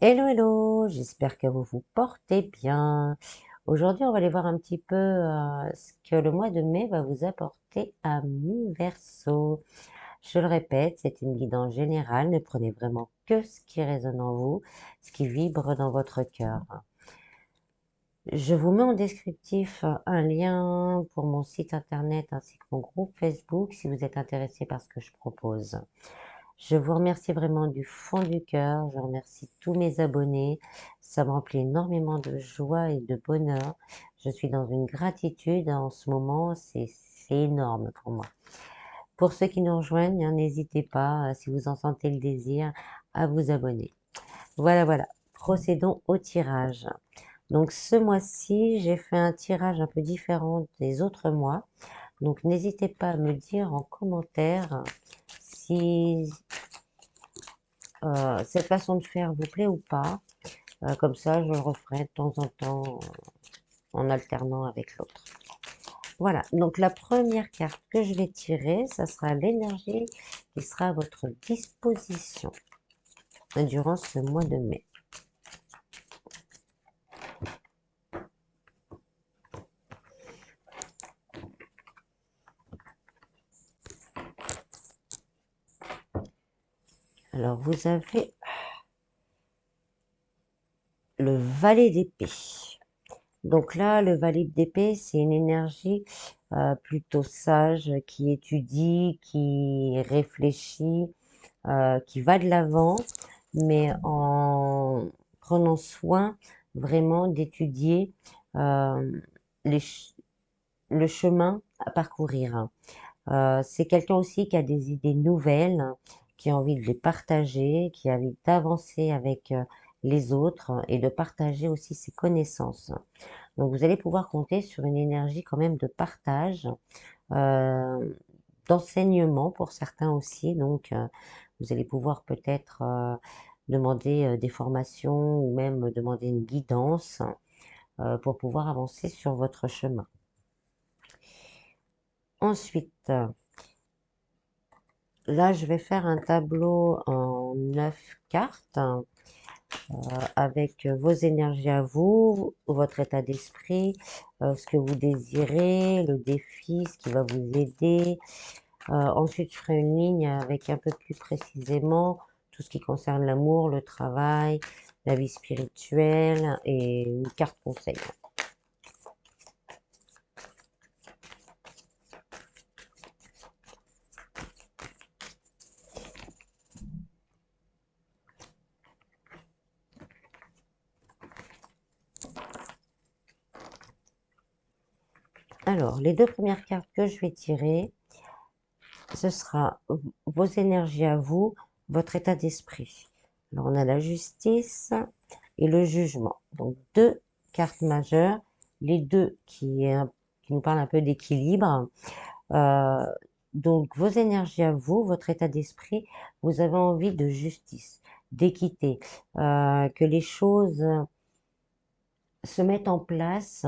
Hello, hello, j'espère que vous vous portez bien. Aujourd'hui, on va aller voir un petit peu ce que le mois de mai va vous apporter à mi-verso. Je le répète, c'est une guidance générale, ne prenez vraiment que ce qui résonne en vous, ce qui vibre dans votre cœur. Je vous mets en descriptif un lien pour mon site internet ainsi que mon groupe Facebook si vous êtes intéressé par ce que je propose. Je vous remercie vraiment du fond du cœur. Je remercie tous mes abonnés. Ça me remplit énormément de joie et de bonheur. Je suis dans une gratitude en ce moment. C'est énorme pour moi. Pour ceux qui nous rejoignent, hein, n'hésitez pas, si vous en sentez le désir, à vous abonner. Voilà, voilà. Procédons au tirage. Donc ce mois-ci, j'ai fait un tirage un peu différent des autres mois. Donc n'hésitez pas à me dire en commentaire si cette façon de faire vous plaît ou pas. Comme ça, je le referai de temps en temps en alternant avec l'autre. Voilà, donc la première carte que je vais tirer, ça sera l'énergie qui sera à votre disposition durant ce mois de mai. Alors, vous avez le valet d'épée. Donc là, le valet d'épée, c'est une énergie plutôt sage, qui étudie, qui réfléchit, qui va de l'avant, mais en prenant soin vraiment d'étudier euh, les le chemin à parcourir. C'est quelqu'un aussi qui a des idées nouvelles, qui a envie de les partager, qui a envie d'avancer avec les autres et de partager aussi ses connaissances. Donc vous allez pouvoir compter sur une énergie quand même de partage, euh, d'enseignement pour certains aussi. Donc vous allez pouvoir peut-être demander des formations ou même demander une guidance pour pouvoir avancer sur votre chemin. Ensuite, là, je vais faire un tableau en 9 cartes avec vos énergies à vous, votre état d'esprit, ce que vous désirez, le défi, ce qui va vous aider. Ensuite, je ferai une ligne avec un peu plus précisément tout ce qui concerne l'amour, le travail, la vie spirituelle et une carte conseil. Alors, les deux premières cartes que je vais tirer, ce sera vos énergies à vous, votre état d'esprit. Alors, on a la justice et le jugement. Donc, deux cartes majeures, les deux qui nous parlent un peu d'équilibre. Euh, donc, vos énergies à vous, votre état d'esprit, vous avez envie de justice, d'équité, que les choses se mettent en place,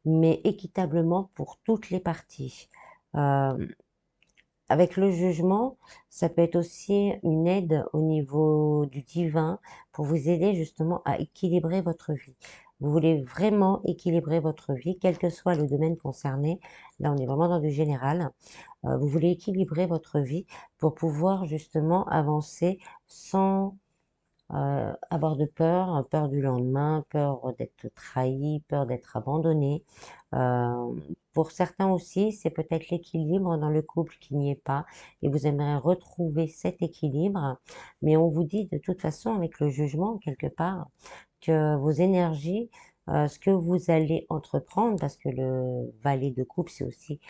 mais équitablement pour toutes les parties. Euh, Avec le jugement, ça peut être aussi une aide au niveau du divin pour vous aider justement à équilibrer votre vie. Vous voulez vraiment équilibrer votre vie, quel que soit le domaine concerné. Là, on est vraiment dans du général. Vous voulez équilibrer votre vie pour pouvoir justement avancer sans avoir de peur, peur du lendemain, peur d'être trahi, peur d'être abandonné. Euh, pour certains aussi, c'est peut-être l'équilibre dans le couple qui n'y est pas et vous aimeriez retrouver cet équilibre, mais on vous dit de toute façon avec le jugement quelque part que vos énergies, ce que vous allez entreprendre, parce que le valet de coupe, c'est aussi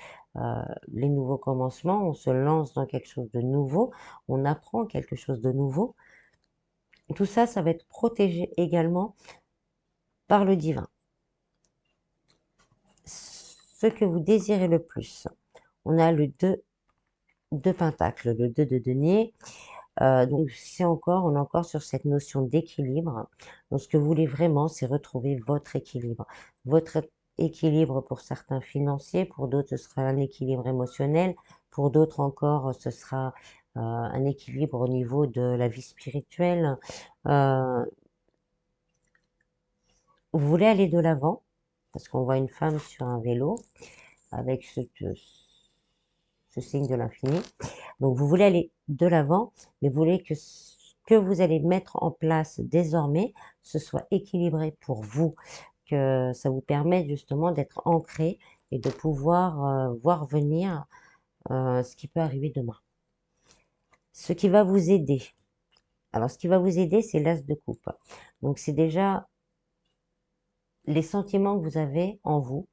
les nouveaux commencements, on se lance dans quelque chose de nouveau, on apprend quelque chose de nouveau. Tout ça, ça va être protégé également par le divin. Ce que vous désirez le plus. On a le 2 de Pentacle, le 2 de denier. Donc on est encore sur cette notion d'équilibre. Donc ce que vous voulez vraiment, c'est retrouver votre équilibre. Votre équilibre pour certains financier, pour d'autres ce sera un équilibre émotionnel, pour d'autres encore ce sera un équilibre au niveau de la vie spirituelle. Euh, vous voulez aller de l'avant, parce qu'on voit une femme sur un vélo avec ce signe de l'infini. Donc vous voulez aller de l'avant, mais vous voulez que ce que vous allez mettre en place désormais, ce soit équilibré pour vous, que ça vous permette justement d'être ancré et de pouvoir voir venir ce qui peut arriver demain. Ce qui va vous aider. Alors ce qui va vous aider, c'est l'as de coupe. Donc c'est déjà les sentiments que vous avez en vous,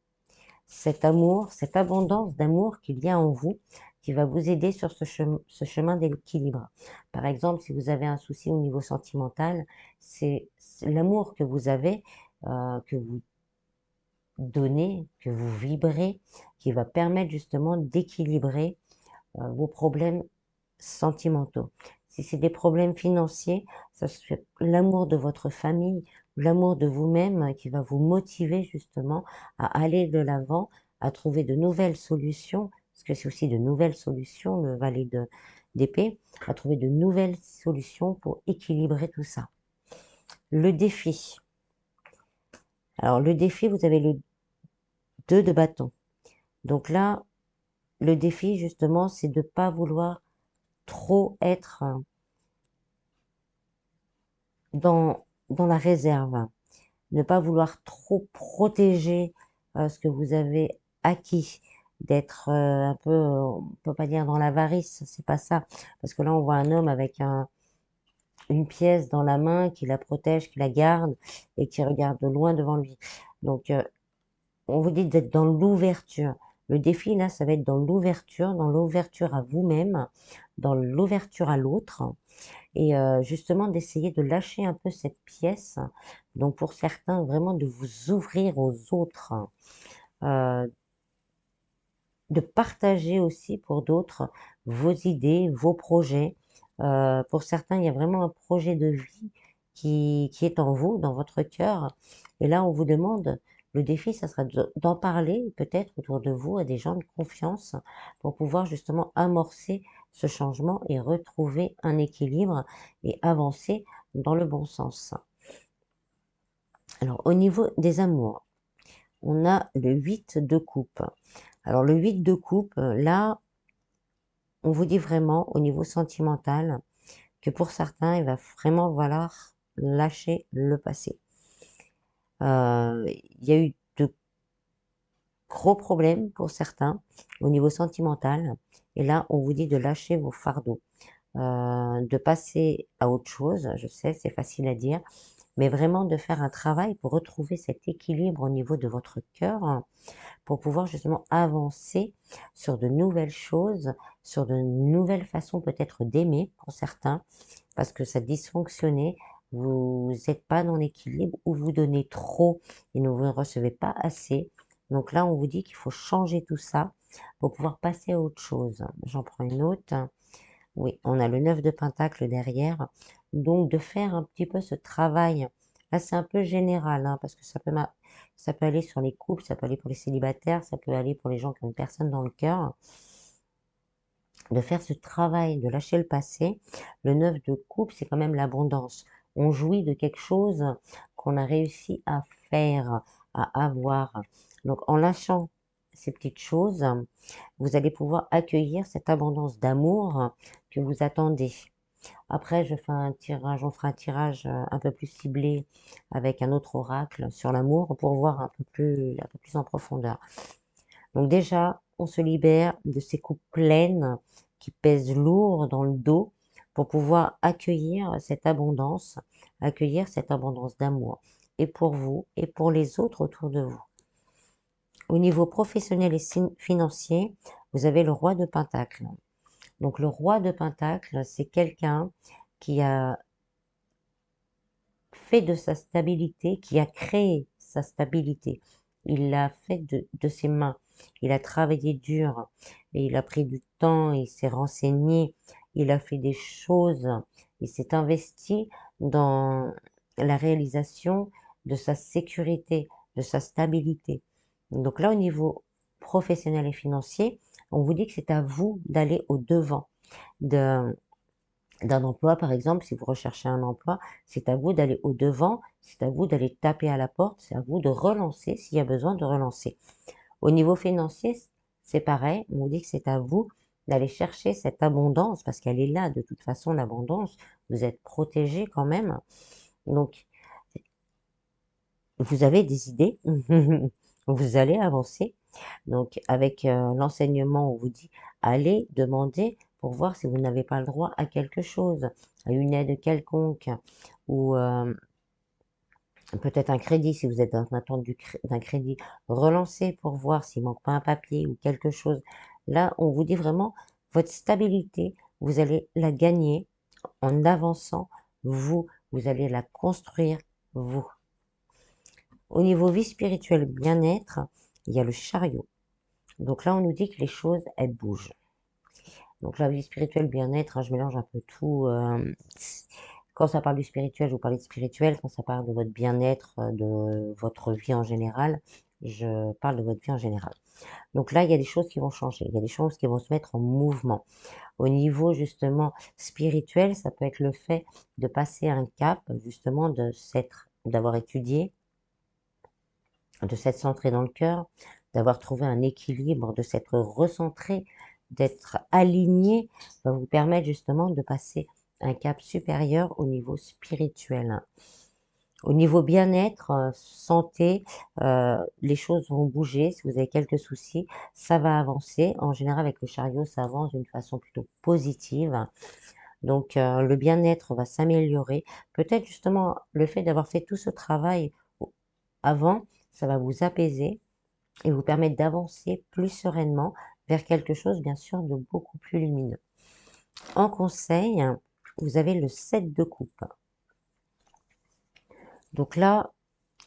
cet amour, cette abondance d'amour qu'il y a en vous, qui va vous aider sur ce chemin d'équilibre. Par exemple, si vous avez un souci au niveau sentimental, c'est l'amour que vous avez, que vous donnez, que vous vibrez, qui va permettre justement d'équilibrer vos problèmes sentimentaux. Si c'est des problèmes financiers, ça serait l'amour de votre famille, l'amour de vous-même qui va vous motiver justement à aller de l'avant, à trouver de nouvelles solutions, parce que c'est aussi de nouvelles solutions, le valet d'épée, à trouver de nouvelles solutions pour équilibrer tout ça. Le défi. Alors le défi, vous avez le 2 de bâton. Donc là, le défi justement, c'est de ne pas vouloir trop être dans la réserve, ne pas vouloir trop protéger ce que vous avez acquis, d'être un peu, on peut pas dire dans l'avarice, c'est pas ça, parce que là on voit un homme avec une pièce dans la main qui la protège, qui la garde et qui regarde de loin devant lui. Donc on vous dit d'être dans l'ouverture. Le défi là, ça va être dans l'ouverture à vous-même, dans l'ouverture à l'autre et justement d'essayer de lâcher un peu cette pièce. Donc pour certains, vraiment de vous ouvrir aux autres, euh, de partager aussi pour d'autres vos idées, vos projets. Pour certains, il y a vraiment un projet de vie qui est en vous, dans votre cœur. Et là, on vous demande, le défi, ça sera d'en parler peut-être autour de vous à des gens de confiance pour pouvoir justement amorcer ce changement et retrouver un équilibre et avancer dans le bon sens. Alors, au niveau des amours, on a le 8 de coupe. Alors, le 8 de coupe, là, on vous dit vraiment au niveau sentimental que pour certains, il va vraiment falloir lâcher le passé. Il y a eu de gros problèmes pour certains au niveau sentimental. Et là, on vous dit de lâcher vos fardeaux, de passer à autre chose. Je sais, c'est facile à dire, mais vraiment de faire un travail pour retrouver cet équilibre au niveau de votre cœur, pour pouvoir justement avancer sur de nouvelles choses, sur de nouvelles façons peut-être d'aimer pour certains, parce que ça dysfonctionnait, vous n'êtes pas dans l'équilibre, ou vous donnez trop et ne vous recevez pas assez. Donc là, on vous dit qu'il faut changer tout ça pour pouvoir passer à autre chose. J'en prends une autre. Oui, on a le 9 de Pentacle derrière. Donc de faire un petit peu ce travail. Là, c'est un peu général, hein, parce que ça peut aller sur les couples, ça peut aller pour les célibataires, ça peut aller pour les gens qui ont une personne dans le cœur. De faire ce travail, de lâcher le passé. Le 9 de coupe, c'est quand même l'abondance. On jouit de quelque chose qu'on a réussi à faire, à avoir. Donc en lâchant ces petites choses, vous allez pouvoir accueillir cette abondance d'amour que vous attendez. Après, je fais un tirage, on fera un tirage un peu plus ciblé avec un autre oracle sur l'amour pour voir un peu plus en profondeur. Donc déjà, on se libère de ces coupes pleines qui pèsent lourd dans le dos pour pouvoir accueillir cette abondance d'amour, et pour vous et pour les autres autour de vous. Au niveau professionnel et financier, vous avez le roi de Pentacle. Donc le roi de Pentacle, c'est quelqu'un qui a fait de sa stabilité, qui a créé sa stabilité. Il l'a fait de ses mains. Il a travaillé dur et il a pris du temps, il s'est renseigné, il a fait des choses, il s'est investi dans la réalisation de sa sécurité, de sa stabilité. Donc là, au niveau professionnel et financier, on vous dit que c'est à vous d'aller au devant, de d'un emploi, par exemple, si vous recherchez un emploi, c'est à vous d'aller au-devant, c'est à vous d'aller taper à la porte, c'est à vous de relancer s'il y a besoin de relancer. Au niveau financier, c'est pareil, on vous dit que c'est à vous d'aller chercher cette abondance, parce qu'elle est là de toute façon, l'abondance, vous êtes protégé quand même. Donc, vous avez des idées, vous allez avancer. Donc, avec l'enseignement, on vous dit, allez demander pour voir si vous n'avez pas le droit à quelque chose, à une aide quelconque, ou peut-être un crédit, si vous êtes en attente d'un crédit, relancez pour voir s'il manque pas un papier ou quelque chose. Là, on vous dit vraiment, votre stabilité, vous allez la gagner en avançant, vous allez la construire, vous. Au niveau vie spirituelle, bien-être, il y a le chariot. Donc là, on nous dit que les choses, elles bougent. Donc la vie spirituelle, bien-être, je mélange un peu tout. Quand ça parle du spirituel, je vous parlais de spirituel. Quand ça parle de votre bien-être, de votre vie en général, je parle de votre vie en général. Donc là, il y a des choses qui vont changer. Il y a des choses qui vont se mettre en mouvement. Au niveau justement spirituel, ça peut être le fait de passer un cap, justement, d'avoir étudié, de s'être centré dans le cœur, d'avoir trouvé un équilibre, de s'être recentré, d'être aligné, va vous permettre justement de passer un cap supérieur au niveau spirituel. Au niveau bien-être, santé, les choses vont bouger. Si vous avez quelques soucis, ça va avancer. En général, avec le chariot, ça avance d'une façon plutôt positive. Donc, le bien-être va s'améliorer. Peut-être justement le fait d'avoir fait tout ce travail avant, ça va vous apaiser et vous permettre d'avancer plus sereinement vers quelque chose, bien sûr, de beaucoup plus lumineux. En conseil, vous avez le 7 de coupe. Donc là,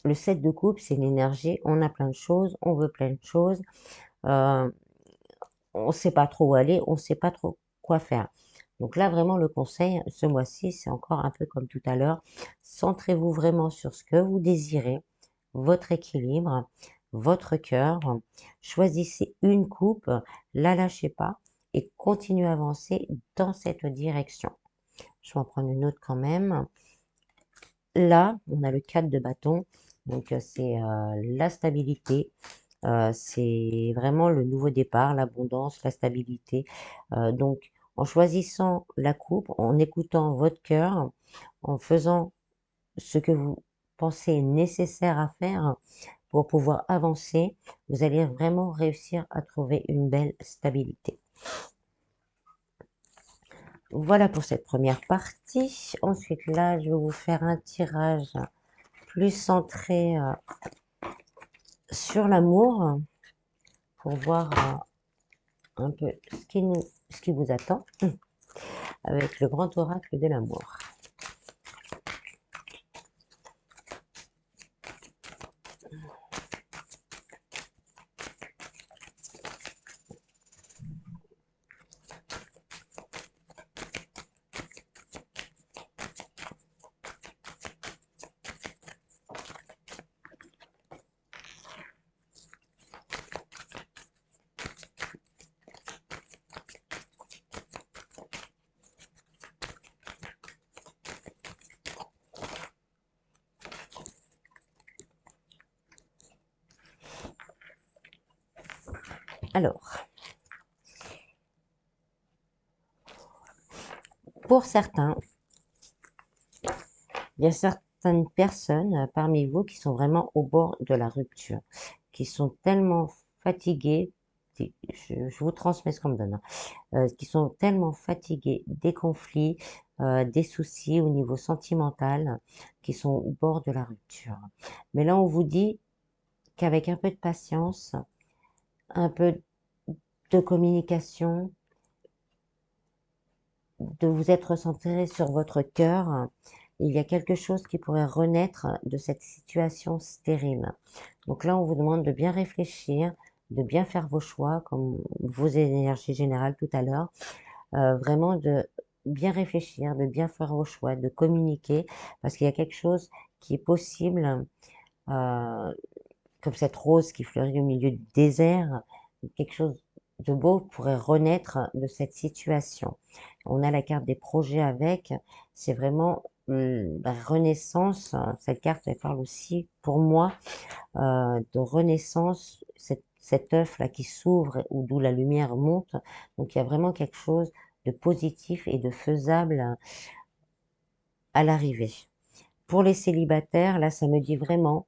le 7 de coupe, c'est l'énergie. On a plein de choses, on veut plein de choses. On ne sait pas trop où aller, on ne sait pas trop quoi faire. Donc là, vraiment, le conseil, ce mois-ci, c'est encore un peu comme tout à l'heure. Centrez-vous vraiment sur ce que vous désirez, votre équilibre, votre cœur. Choisissez une coupe, la lâchez pas et continuez à avancer dans cette direction. Je vais en prendre une autre quand même. Là, on a le 4 de bâton, donc c'est la stabilité, c'est vraiment le nouveau départ, l'abondance, la stabilité. Donc, en choisissant la coupe, en écoutant votre cœur, en faisant ce que vous pensez nécessaire à faire pour pouvoir avancer, vous allez vraiment réussir à trouver une belle stabilité. Voilà pour cette première partie. Ensuite, là, je vais vous faire un tirage plus centré sur l'amour pour voir un peu ce qui vous attend avec le grand oracle de l'amour. Alors, pour certains, il y a certaines personnes parmi vous qui sont vraiment au bord de la rupture, qui sont tellement fatiguées, je vous transmets ce qu'on me donne, qui sont tellement fatiguées des conflits, des soucis au niveau sentimental, qui sont au bord de la rupture. Mais là, on vous dit qu'avec un peu de patience, un peu de communication, de vous être centré sur votre cœur, il y a quelque chose qui pourrait renaître de cette situation stérile. Donc là, on vous demande de bien réfléchir, de bien faire vos choix, comme vos énergies générales tout à l'heure, vraiment de bien réfléchir, de bien faire vos choix, de communiquer, parce qu'il y a quelque chose qui est possible, comme cette rose qui fleurit au milieu du désert, quelque chose de beau pourrait renaître de cette situation. On a la carte des projets avec, c'est vraiment la renaissance. Cette carte, elle parle aussi, pour moi, de renaissance, cet œuf-là qui s'ouvre ou d'où la lumière monte. Donc il y a vraiment quelque chose de positif et de faisable à l'arrivée. Pour les célibataires, là, ça me dit vraiment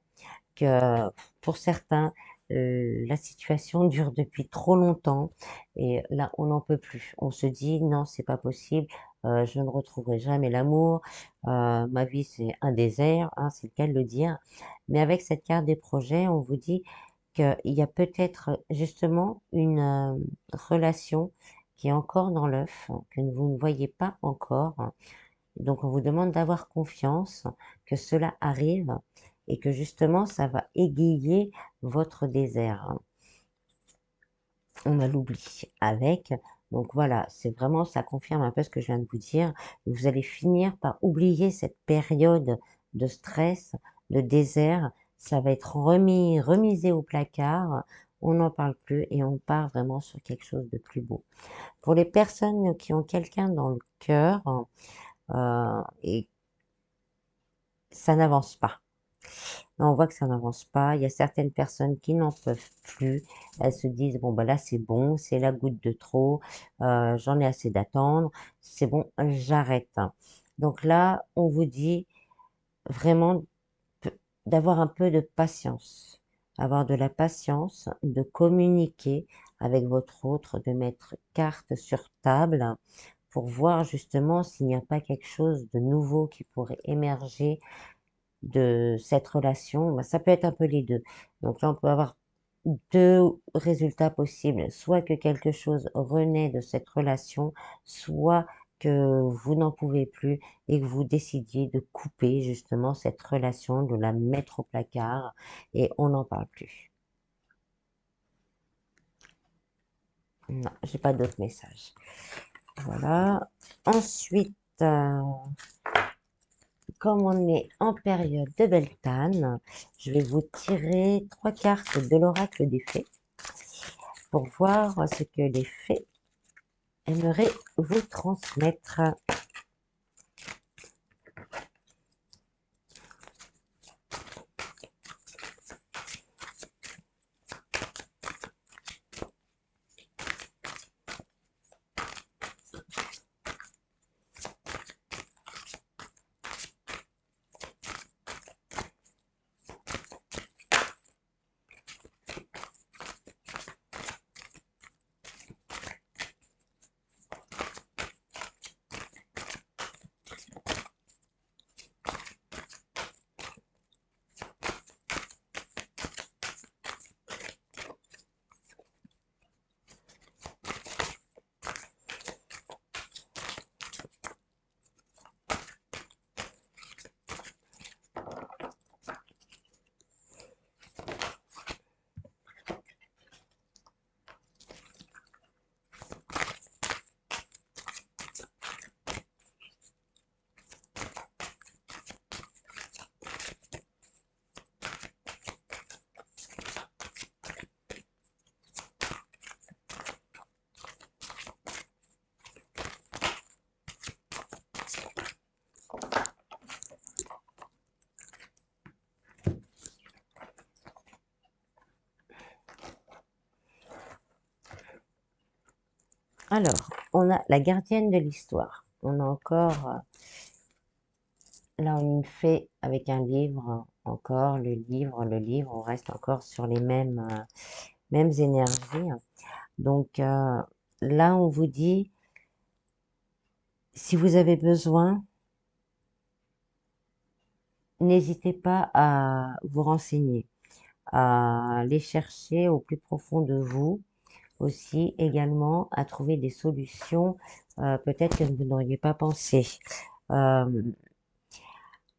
que pour certains, la situation dure depuis trop longtemps et là, on n'en peut plus. On se dit: «Non, c'est pas possible, je ne retrouverai jamais l'amour, ma vie, c'est un désert», hein, c'est le cas de le dire. Mais avec cette carte des projets, on vous dit qu'il y a peut-être justement une, relation qui est encore dans l'œuf, que vous ne voyez pas encore. Donc on vous demande d'avoir confiance que cela arrive et que justement ça va égayer votre désert. On a l'oubli avec. Donc voilà, c'est vraiment, ça confirme un peu ce que je viens de vous dire. Vous allez finir par oublier cette période de stress, de désert. Ça va être remisé au placard. On n'en parle plus et on part vraiment sur quelque chose de plus beau. Pour les personnes qui ont quelqu'un dans le cœur, et ça n'avance pas. On voit que ça n'avance pas. Il y a certaines personnes qui n'en peuvent plus. Elles se disent, bon, bah là, c'est bon, c'est la goutte de trop, j'en ai assez d'attendre, c'est bon, j'arrête. Donc là, on vous dit vraiment d'avoir un peu de patience, avoir de la patience, de communiquer avec votre autre, de mettre carte sur table pour voir justement s'il n'y a pas quelque chose de nouveau qui pourrait émerger de cette relation. Bah, ça peut être un peu les deux. Donc là, on peut avoir deux résultats possibles, soit que quelque chose renaît de cette relation, soit que vous n'en pouvez plus et que vous décidiez de couper justement cette relation, de la mettre au placard et on n'en parle plus. Non, j'ai pas d'autres messages. Voilà. Ensuite, comme on est en période de Beltane, je vais vous tirer 3 cartes de l'oracle des fées pour voir ce que les fées aimeraient vous transmettre. Alors, on a la gardienne de l'histoire. On a encore, là, on fait avec un livre, encore le livre, on reste encore sur les mêmes énergies. Donc, là, on vous dit, si vous avez besoin, n'hésitez pas à vous renseigner, à aller chercher au plus profond de vous, aussi également à trouver des solutions, peut-être que vous n'auriez pas pensé.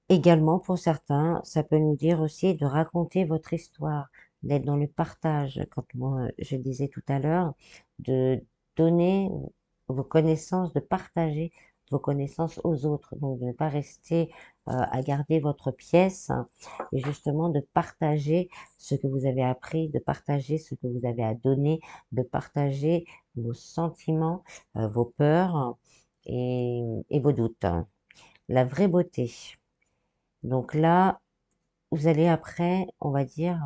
Également, pour certains, ça peut nous dire aussi de raconter votre histoire, d'être dans le partage, comme moi je disais tout à l'heure, de donner vos connaissances, de partager vos connaissances aux autres. Donc, de ne pas rester à garder votre pièce et justement de partager ce que vous avez appris, de partager ce que vous avez à donner, de partager vos sentiments, vos peurs et vos doutes. La vraie beauté. Donc là, vous allez après, on va dire,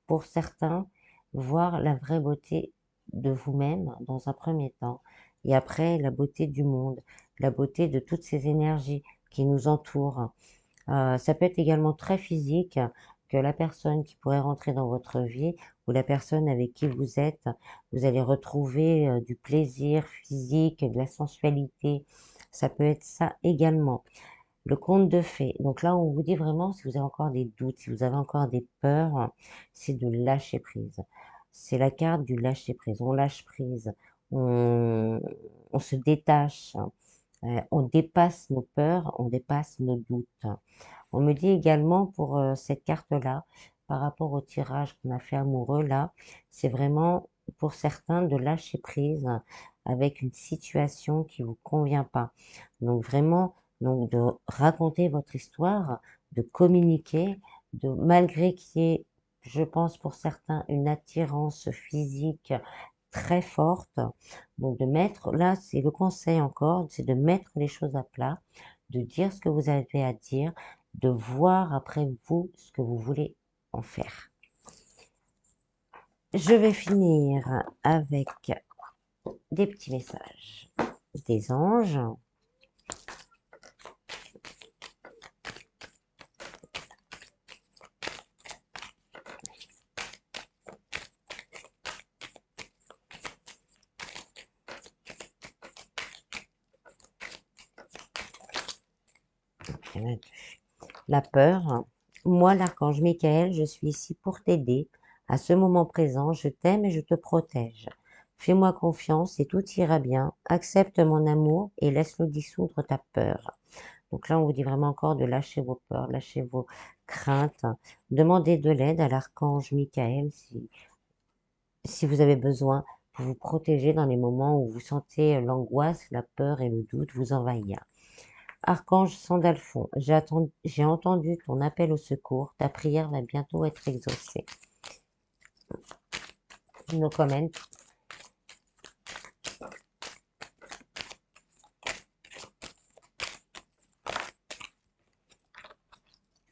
pour certains, voir la vraie beauté de vous-même dans un premier temps, et après la beauté du monde, la beauté de toutes ces énergies qui nous entourent. Ça peut être également très physique, que la personne qui pourrait rentrer dans votre vie ou la personne avec qui vous êtes, vous allez retrouver du plaisir physique, de la sensualité. Ça peut être ça également. Le conte de fées. Donc là, on vous dit vraiment, si vous avez encore des doutes, si vous avez encore des peurs, c'est de lâcher prise. C'est la carte du lâcher prise. On lâche prise, on se détache, on dépasse nos peurs, on dépasse nos doutes. On me dit également pour cette carte-là, par rapport au tirage qu'on a fait amoureux, là, c'est vraiment pour certains de lâcher prise avec une situation qui vous convient pas. Donc vraiment, donc de raconter votre histoire, de communiquer, de malgré qu'il y ait, je pense pour certains, une attirance physique très forte. Donc de mettre, là c'est le conseil encore, c'est de mettre les choses à plat, de dire ce que vous avez à dire, de voir après vous ce que vous voulez en faire. Je vais finir avec des petits messages des anges. La peur. Moi, l'archange Michael, je suis ici pour t'aider. À ce moment présent, je t'aime et je te protège. Fais-moi confiance et tout ira bien. Accepte mon amour et laisse-le dissoudre ta peur. Donc là, on vous dit vraiment encore de lâcher vos peurs, lâcher vos craintes. Demandez de l'aide à l'archange Michael si vous avez besoin pour vous protéger dans les moments où vous sentez l'angoisse, la peur et le doute vous envahir. Archange Sandalphon, j'ai entendu ton appel au secours, ta prière va bientôt être exaucée. No comment.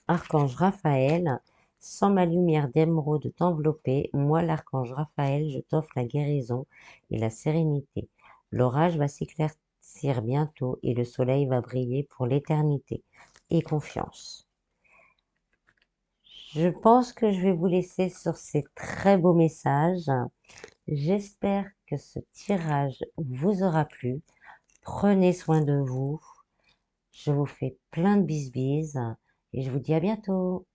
Archange Raphaël, sans ma lumière d'émeraude t'envelopper, moi l'archange Raphaël, je t'offre la guérison et la sérénité. L'orage va s'éclaircir bientôt et le soleil va briller pour l'éternité. Et confiance. Je pense que je vais vous laisser sur ces très beaux messages. J'espère que ce tirage vous aura plu. Prenez soin de vous. Je vous fais plein de bisbis et je vous dis à bientôt.